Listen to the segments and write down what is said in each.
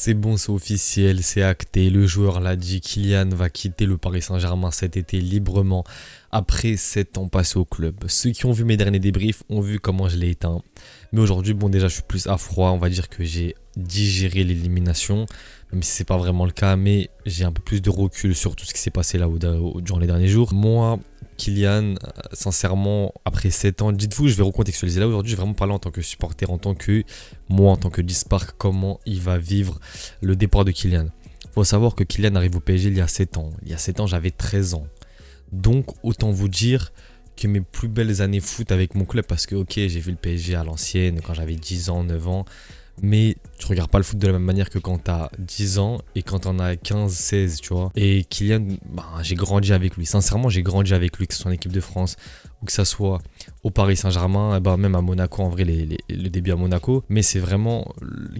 C'est bon, c'est officiel, c'est acté. Le joueur l'a dit, Kylian va quitter le Paris Saint-Germain cet été librement après 7 ans passés au club. Ceux qui ont vu mes derniers débriefs ont vu comment je l'ai éteint. Mais aujourd'hui, bon, déjà, je suis plus à froid. On va dire que j'ai digéré l'élimination, même si c'est pas vraiment le cas, mais j'ai un peu plus de recul sur tout ce qui s'est passé là durant les derniers jours. Moi, Kylian, sincèrement, après 7 ans, dites-vous, je vais recontextualiser là aujourd'hui, je vais vraiment parler en tant que supporter, en tant que moi, en tant que Dispark, comment il va vivre le départ de Kylian. Il faut savoir que Kylian arrive au PSG il y a 7 ans. Il y a 7 ans, j'avais 13 ans. Donc, autant vous dire que mes plus belles années foot avec mon club, parce que, ok, j'ai vu le PSG à l'ancienne quand j'avais 10 ans, 9 ans, mais tu regardes pas le foot de la même manière que quand t'as 10 ans et quand t'en as 15, 16, tu vois. Et Kylian, j'ai grandi avec lui. Sincèrement, j'ai grandi avec lui, que ce soit en équipe de France ou que ça soit au Paris Saint-Germain, même à Monaco, en vrai, le début à Monaco. Mais c'est vraiment,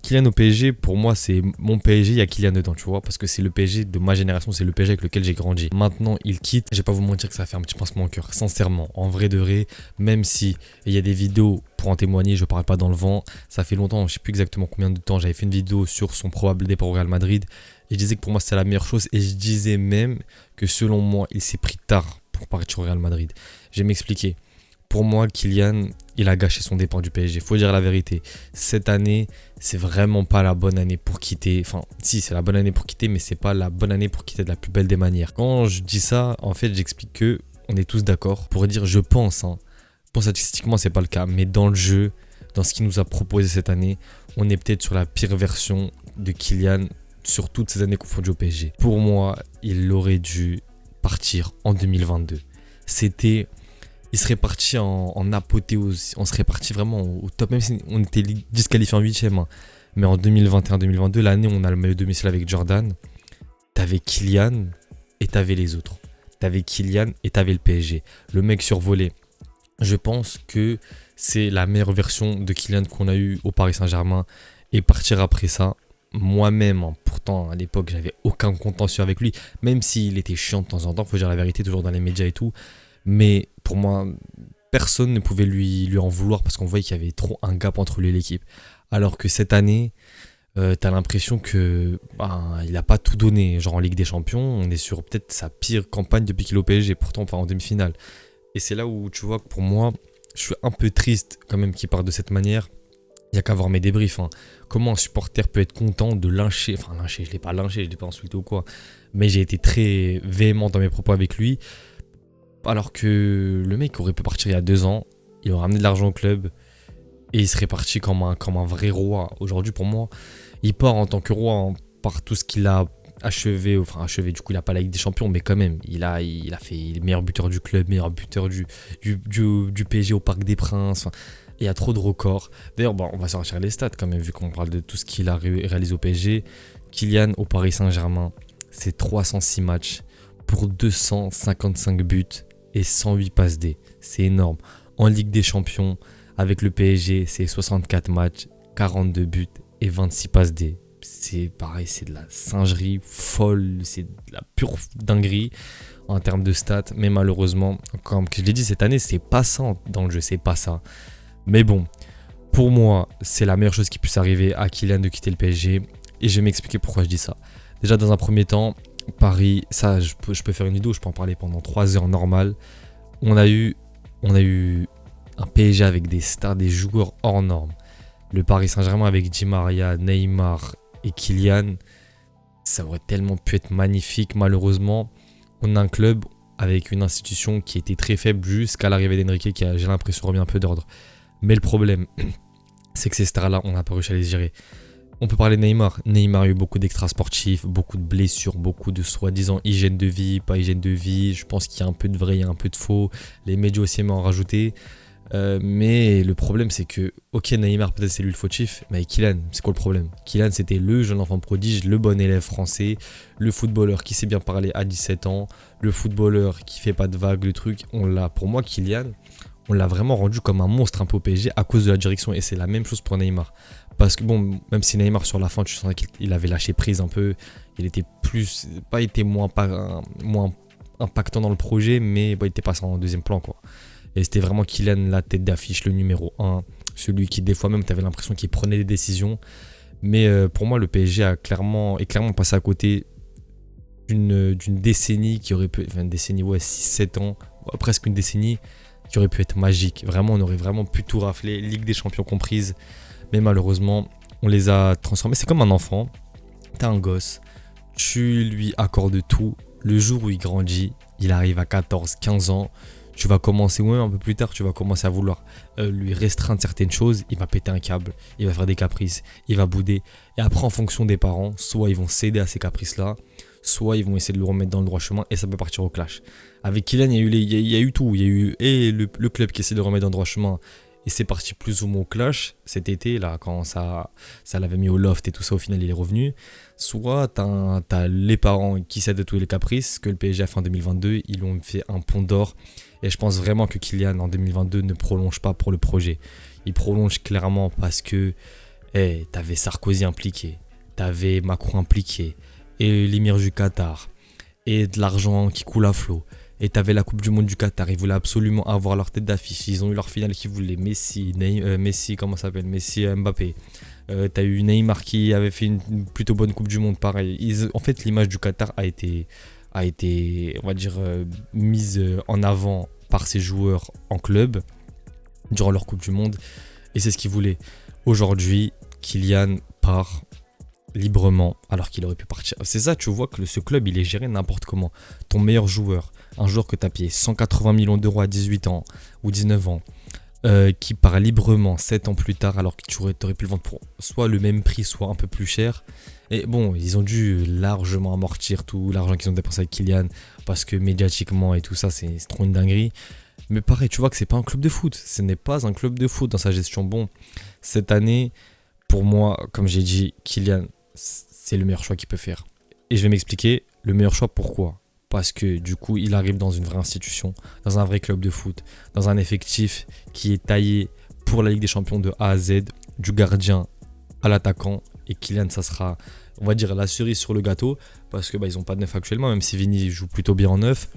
Kylian au PSG, pour moi, c'est mon PSG, il y a Kylian dedans, tu vois. Parce que c'est le PSG de ma génération, c'est le PSG avec lequel j'ai grandi. Maintenant, il quitte. Je vais pas vous mentir que ça fait un petit pincement au cœur. Sincèrement, en vrai de vrai, même si il y a des vidéos pour en témoigner, je parle pas dans le vent. Ça fait longtemps, je sais plus exactement combien de temps, j'avais fait une vidéo sur son probable départ au Real Madrid. Et je disais que pour moi, c'était la meilleure chose. Et je disais même que selon moi, il s'est pris tard pour partir au Real Madrid. Je vais m'expliquer. Pour moi, Kylian, il a gâché son départ du PSG. Faut dire la vérité. Cette année, c'est vraiment pas la bonne année pour quitter. Enfin, si, c'est la bonne année pour quitter, mais c'est pas la bonne année pour quitter de la plus belle des manières. Quand je dis ça, en fait, j'explique que on est tous d'accord pour dire je pense. Bon, statistiquement, c'est pas le cas, mais dans le jeu, dans ce qu'il nous a proposé cette année, on est peut-être sur la pire version de Kylian sur toutes ces années confondues au PSG. Pour moi, il aurait dû partir en 2022. Il serait parti en apothéose, on serait parti vraiment au top, même si on était disqualifié en 8ème. Mais en 2021-2022, l'année où on a le maillot domicile avec Jordan, t'avais Kylian et t'avais les autres. T'avais Kylian et t'avais le PSG. Le mec survolé. Je pense que c'est la meilleure version de Kylian qu'on a eu au Paris Saint-Germain. Et partir après ça, moi-même, pourtant à l'époque, j'avais aucun contentieux avec lui, même s'il était chiant de temps en temps, faut dire la vérité, toujours dans les médias et tout. Mais pour moi, personne ne pouvait lui en vouloir parce qu'on voyait qu'il y avait trop un gap entre lui et l'équipe. Alors que cette année, t'as l'impression que il n'a pas tout donné. Genre en Ligue des Champions, on est sur peut-être sa pire campagne depuis qu'il est au PSG, pourtant en demi-finale. Et c'est là où tu vois que pour moi, je suis un peu triste quand même qu'il parte de cette manière. Il n'y a qu'à voir mes débriefs. Comment un supporter peut être content de lyncher, je ne l'ai pas lynché, je ne l'ai pas insulté ou quoi. Mais j'ai été très véhément dans mes propos avec lui. Alors que le mec aurait pu partir il y a 2 ans, il aurait ramené de l'argent au club et il serait parti comme un vrai roi. Aujourd'hui, pour moi, il part en tant que roi par tout ce qu'il a achevé, du coup il n'a pas la Ligue des Champions, mais quand même il a fait le meilleur buteur du club, meilleur buteur du PSG au Parc des Princes. Il y a trop de records. D'ailleurs, on va sortir les stats quand même, vu qu'on parle de tout ce qu'il a réalisé au PSG. Kylian au Paris Saint-Germain, c'est 306 matchs pour 255 buts et 108 passes D. C'est énorme. En Ligue des Champions, avec le PSG, c'est 64 matchs, 42 buts et 26 passes D. C'est pareil, c'est de la singerie folle, c'est de la pure dinguerie en termes de stats. Mais malheureusement, comme je l'ai dit, cette année, c'est pas ça dans le jeu, c'est pas ça. Mais bon, pour moi, c'est la meilleure chose qui puisse arriver à Kylian de quitter le PSG. Et je vais m'expliquer pourquoi je dis ça. Déjà, dans un premier temps, Paris, ça, je peux faire une vidéo, je peux en parler pendant 3 heures normal. On a eu un PSG avec des stars, des joueurs hors normes. Le Paris Saint-Germain avec Di Maria, Neymar et Kylian, ça aurait tellement pu être magnifique. Malheureusement, on a un club avec une institution qui était très faible jusqu'à l'arrivée d'Enrique qui a, j'ai l'impression, remis un peu d'ordre. Mais le problème, c'est que ces stars-là, on n'a pas réussi à les gérer. On peut parler de Neymar. Neymar a eu beaucoup d'extra sportifs, beaucoup de blessures, beaucoup de soi-disant hygiène de vie, pas hygiène de vie. Je pense qu'il y a un peu de vrai, il y a un peu de faux. Les médias aussi aiment en rajouter. Mais le problème, c'est que, ok, Neymar, peut-être c'est lui le fautif, mais Kylian, c'est quoi le problème? Kylian, c'était le jeune enfant prodige, le bon élève français, le footballeur qui sait bien parler à 17 ans, le footballeur qui fait pas de vagues, le truc. Pour moi, Kylian, on l'a vraiment rendu comme un monstre un peu au PSG à cause de la direction. Et c'est la même chose pour Neymar. Parce que bon, même si Neymar sur la fin, tu sentais qu'il avait lâché prise un peu, il était moins impactant dans le projet, mais il était passé en deuxième plan, quoi. Et c'était vraiment Kylian, la tête d'affiche, le numéro 1, celui qui des fois même, tu avais l'impression qu'il prenait des décisions. Mais pour moi, le PSG est clairement passé à côté d'une décennie qui aurait pu, enfin une décennie, ouais, 6-7 ans, ouais, presque une décennie, qui aurait pu être magique. Vraiment, on aurait vraiment pu tout rafler, Ligue des Champions comprise. Mais malheureusement, on les a transformés. C'est comme un enfant, t'as un gosse, tu lui accordes tout. Le jour où il grandit, il arrive à 14, 15 ans, tu vas commencer, ou même un peu plus tard, tu vas commencer à vouloir lui restreindre certaines choses. Il va péter un câble, il va faire des caprices, il va bouder. Et après, en fonction des parents, soit ils vont céder à ces caprices-là, soit ils vont essayer de le remettre dans le droit chemin et ça peut partir au clash. Avec Kylian, il y a eu tout. Il y a eu et le club qui essaie de le remettre dans le droit chemin et c'est parti plus ou moins au clash cet été, là, quand ça l'avait mis au loft et tout ça, au final il est revenu. Soit t'as les parents qui cèdent à tous les caprices, que le PSG a fait en 2022, ils ont fait un pont d'or. Et je pense vraiment que Kylian en 2022 ne prolonge pas pour le projet. Il prolonge clairement parce que t'avais Sarkozy impliqué, t'avais Macron impliqué, et l'émir du Qatar, et de l'argent qui coule à flot. Et t'avais la Coupe du Monde du Qatar, ils voulaient absolument avoir leur tête d'affiche. Ils ont eu leur finale qu'ils voulaient. Messi, comment ça s'appelle, Messi, Mbappé. T'as eu Neymar qui avait fait une plutôt bonne Coupe du Monde, pareil. En fait, l'image du Qatar a été, on va dire, mise en avant par ces joueurs en club durant leur Coupe du Monde. Et c'est ce qu'ils voulaient. Aujourd'hui, Kylian part librement alors qu'il aurait pu partir. C'est ça, tu vois que ce club, il est géré n'importe comment. Ton meilleur joueur, un joueur que tu as payé 180 millions d'euros à 18 ans ou 19 ans, qui part librement 7 ans plus tard alors que tu aurais pu le vendre pour soit le même prix, soit un peu plus cher. Et bon, ils ont dû largement amortir tout l'argent qu'ils ont dépensé avec Kylian parce que médiatiquement et tout ça, c'est trop une dinguerie. Mais pareil, tu vois que c'est pas un club de foot. Ce n'est pas un club de foot dans sa gestion. Bon, cette année, pour moi, comme j'ai dit, Kylian, c'est le meilleur choix qu'il peut faire. Et je vais m'expliquer, le meilleur choix pourquoi ? Parce que du coup, il arrive dans une vraie institution, dans un vrai club de foot, dans un effectif qui est taillé pour la Ligue des Champions de A à Z, du gardien à l'attaquant. Et Kylian, ça sera, on va dire, la cerise sur le gâteau, parce que ils n'ont pas de neuf actuellement, même si Vini joue plutôt bien en neuf.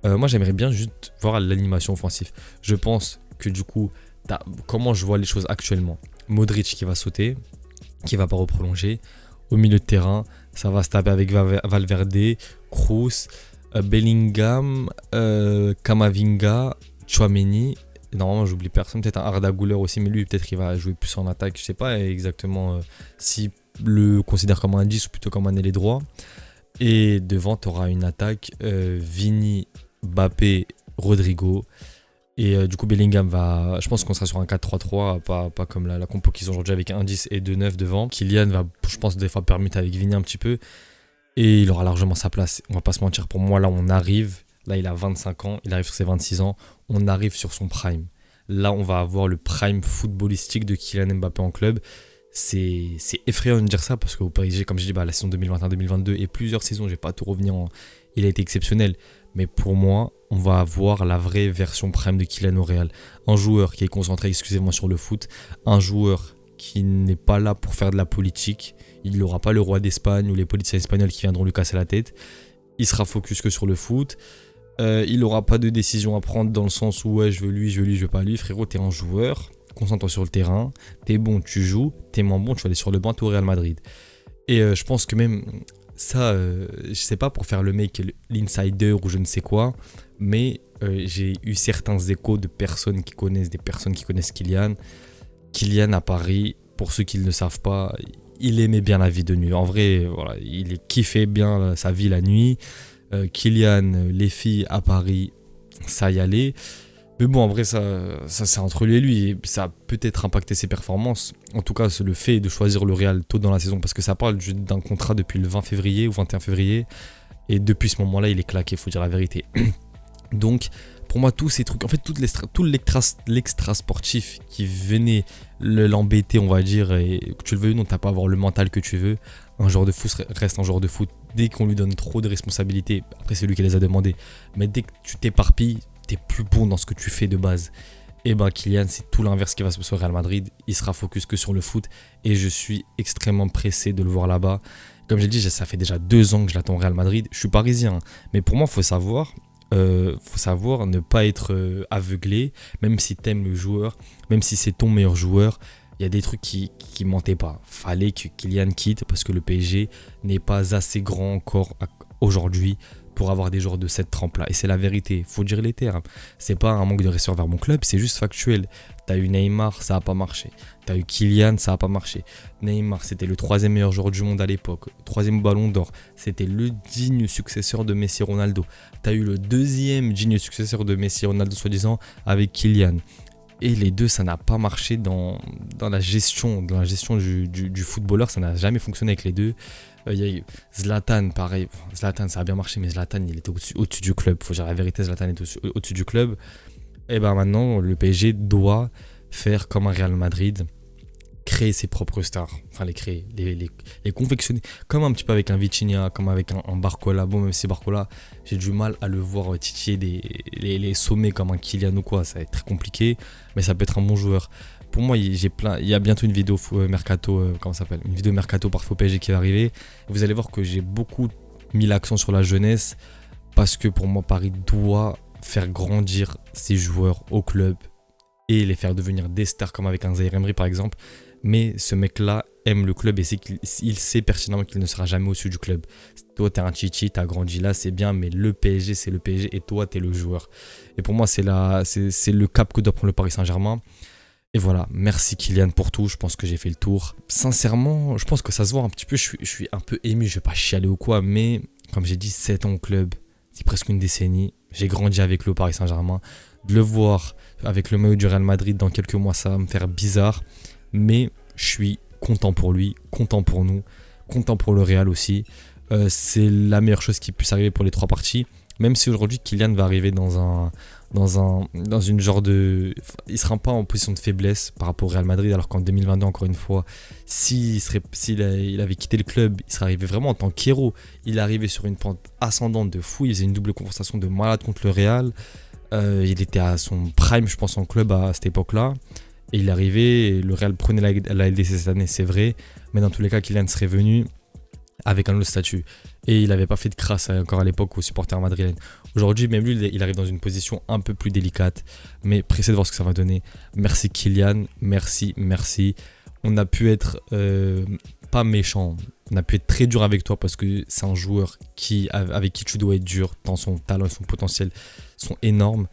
Moi, j'aimerais bien juste voir l'animation offensive. Je pense que du coup, comment je vois les choses actuellement. Modric qui va sauter, qui va pas reprolonger. Au milieu de terrain, ça va se taper avec Valverde, Kroos, Bellingham, Kamavinga, Tchouaméni. Normalement, j'oublie personne. Peut-être un Arda Güler aussi, mais lui, peut-être qu'il va jouer plus en attaque. Je sais pas exactement s'il le considère comme un 10 ou plutôt comme un ailier droit. Et devant, tu auras une attaque Vini, Mbappé, Rodrigo. Et du coup, Bellingham va. Je pense qu'on sera sur un 4-3-3, pas comme la compo qu'ils ont aujourd'hui avec un 10 et 2-9 devant. Kylian va, je pense, des fois permuter avec Vini un petit peu. Et il aura largement sa place. On va pas se mentir, pour moi, là, on arrive. Là, il a 25 ans, il arrive sur ses 26 ans. On arrive sur son prime. Là, on va avoir le prime footballistique de Kylian Mbappé en club. C'est effrayant de dire ça parce qu'au PSG, comme je dis, la saison 2021-2022 et plusieurs saisons, je vais pas tout revenir il a été exceptionnel. Mais pour moi, on va avoir la vraie version prime de Kylian au Real. Un joueur qui est concentré exclusivement sur le foot. Un joueur qui n'est pas là pour faire de la politique. Il n'aura pas le roi d'Espagne ou les politiciens espagnols qui viendront lui casser la tête. Il sera focus que sur le foot. Il n'aura pas de décision à prendre dans le sens où ouais, je veux lui, je veux pas lui. Frérot, t'es un joueur. Concentre-toi sur le terrain. T'es bon, tu joues. T'es moins bon, tu vas aller sur le banc, t'es au Real Madrid. Et je pense que même ça, je sais pas pour faire le mec, l'insider ou je ne sais quoi, mais j'ai eu certains échos de personnes qui connaissent, des personnes qui connaissent Kylian. Kylian à Paris, pour ceux qui ne le savent pas, il aimait bien la vie de nuit. En vrai, voilà, il kiffait bien sa vie la nuit. Kylian, les filles à Paris, ça y allait. Mais bon, en vrai, ça c'est entre lui et lui. Et ça a peut-être impacté ses performances. En tout cas, c'est le fait de choisir le Real tôt dans la saison. Parce que ça parle d'un contrat depuis le 20 février ou 21 février. Et depuis ce moment-là, il est claqué, il faut dire la vérité. Donc, pour moi, tous ces trucs, en fait, tout l'extra sportif qui venait l'embêter, on va dire, et que tu le veux ou non, t'as pas à avoir le mental que tu veux. Un joueur de foot reste un joueur de foot. Dès qu'on lui donne trop de responsabilités, après c'est lui qui les a demandées, mais dès que tu t'éparpilles, t'es plus bon dans ce que tu fais de base. Et Kylian, c'est tout l'inverse qui va se passer au Real Madrid. Il sera focus que sur le foot et je suis extrêmement pressé de le voir là-bas. Comme j'ai dit, ça fait déjà 2 ans que je l'attends au Real Madrid. Je suis parisien, mais pour moi, il faut savoir ne pas être aveuglé, même si t'aimes le joueur, même si c'est ton meilleur joueur. il y a des trucs qui mentaient pas. Fallait que Kylian quitte parce que le PSG n'est pas assez grand encore aujourd'hui pour avoir des joueurs de cette trempe-là. Et c'est la vérité, faut dire les termes. C'est pas un manque de respect vers mon club, c'est juste factuel. T'as eu Neymar, ça a pas marché. T'as eu Kylian, ça a pas marché. Neymar, c'était le 3e meilleur joueur du monde à l'époque. 3e ballon d'or. C'était le digne successeur de Messi Ronaldo. T'as eu le 2e digne successeur de Messi Ronaldo, soi-disant, avec Kylian. Et les deux, ça n'a pas marché dans la gestion du footballeur. Ça n'a jamais fonctionné avec les deux. Il y a eu Zlatan, pareil. Zlatan, ça a bien marché, mais Zlatan, il était au-dessus du club. Faut dire la vérité, Zlatan est au-dessus du club. Et ben maintenant, le PSG doit faire comme un Real Madrid, créer ses propres stars. Enfin, les créer, les confectionner. Comme un petit peu avec un Vitinha, comme avec un Barcola. Bon, même si Barcola, j'ai du mal à le voir titiller les sommets comme un Kylian ou quoi. Ça va être très compliqué, mais ça peut être un bon joueur. Pour moi, il y a bientôt une vidéo mercato, comment ça s'appelle, une vidéo mercato parfait au PSG qui va arriver. Vous allez voir que j'ai beaucoup mis l'accent sur la jeunesse parce que pour moi, Paris doit faire grandir ses joueurs au club et les faire devenir des stars comme avec un Zaïre Emery par exemple. Mais ce mec-là aime le club et il sait pertinemment qu'il ne sera jamais au-dessus du club. Toi, t'es un chichi, t'as grandi là, c'est bien, mais le PSG, c'est le PSG et toi, t'es le joueur. Et pour moi, c'est le cap que doit prendre le Paris Saint-Germain. Et voilà, merci Kylian pour tout, je pense que j'ai fait le tour. Sincèrement, je pense que ça se voit un petit peu, je suis un peu ému, je vais pas chialer ou quoi, mais comme j'ai dit, 7 ans au club, c'est presque une décennie. J'ai grandi avec le Paris Saint-Germain. De le voir avec le maillot du Real Madrid dans quelques mois, ça va me faire bizarre. Mais je suis content pour lui, content pour nous, content pour le Real aussi. C'est la meilleure chose qui puisse arriver pour les 3 parties. Même si aujourd'hui Kylian va arriver dans une genre de... Il ne sera pas en position de faiblesse par rapport au Real Madrid, alors qu'en 2022, encore une fois, s'il avait quitté le club, il serait arrivé vraiment en tant qu'héros. Il est arrivé sur une pente ascendante de fou, il faisait une double conversation de malade contre le Real. Il était à son prime, je pense, en club à cette époque-là. Et il est arrivé, et le Real prenait la LDC cette année, c'est vrai. Mais dans tous les cas, Kylian serait venu avec un autre statut. Et il n'avait pas fait de crasse encore à l'époque aux supporters madrilènes. Aujourd'hui, même lui, il arrive dans une position un peu plus délicate. Mais pressé de voir ce que ça va donner. Merci Kylian, merci. On a pu être pas méchant. On a pu être très dur avec toi parce que c'est un joueur avec qui tu dois être dur. Tant son talent et son potentiel sont énormes.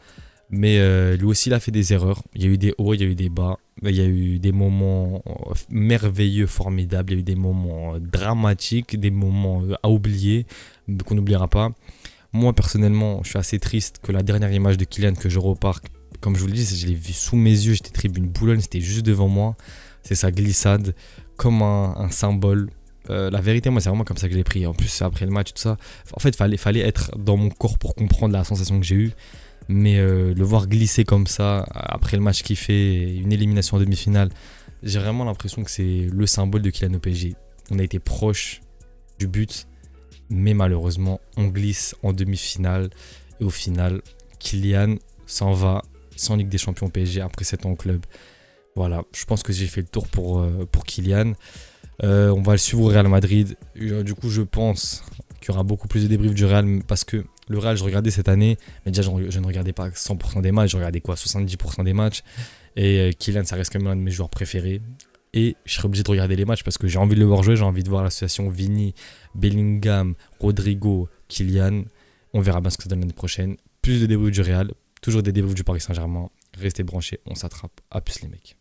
Mais lui aussi, il a fait des erreurs. Il y a eu des hauts, il y a eu des bas. Il y a eu des moments merveilleux, formidables. Il y a eu des moments dramatiques, des moments à oublier, qu'on n'oubliera pas. Moi, personnellement, je suis assez triste que la dernière image de Kylian que je repars, comme je vous le dis, je l'ai vu sous mes yeux. J'étais tribune Boulogne, c'était juste devant moi. C'est sa glissade, comme un symbole. La vérité, moi, c'est vraiment comme ça que je l'ai pris. En plus, après le match, tout ça. En fait, fallait être dans mon corps pour comprendre la sensation que j'ai eue. Mais le voir glisser comme ça, après le match qu'il fait, une élimination en demi-finale, j'ai vraiment l'impression que c'est le symbole de Kylian au PSG. On a été proche du but, mais malheureusement, on glisse en demi-finale. Et au final, Kylian s'en va sans Ligue des Champions au PSG après 7 ans au club. Voilà, je pense que j'ai fait le tour pour Kylian. On va le suivre au Real Madrid. Du coup, je pense qu'il y aura beaucoup plus de débriefs du Real parce que le Real, je regardais cette année, mais déjà, je ne regardais pas 100% des matchs, je regardais 70% des matchs. Et Kylian, ça reste quand même l'un de mes joueurs préférés. Et je serais obligé de regarder les matchs parce que j'ai envie de le voir jouer, j'ai envie de voir l'association Vini, Bellingham, Rodrigo, Kylian. On verra bien ce que ça donne l'année prochaine. Plus de débriefs du Real, toujours des débriefs du Paris Saint-Germain. Restez branchés, on s'attrape. À plus les mecs.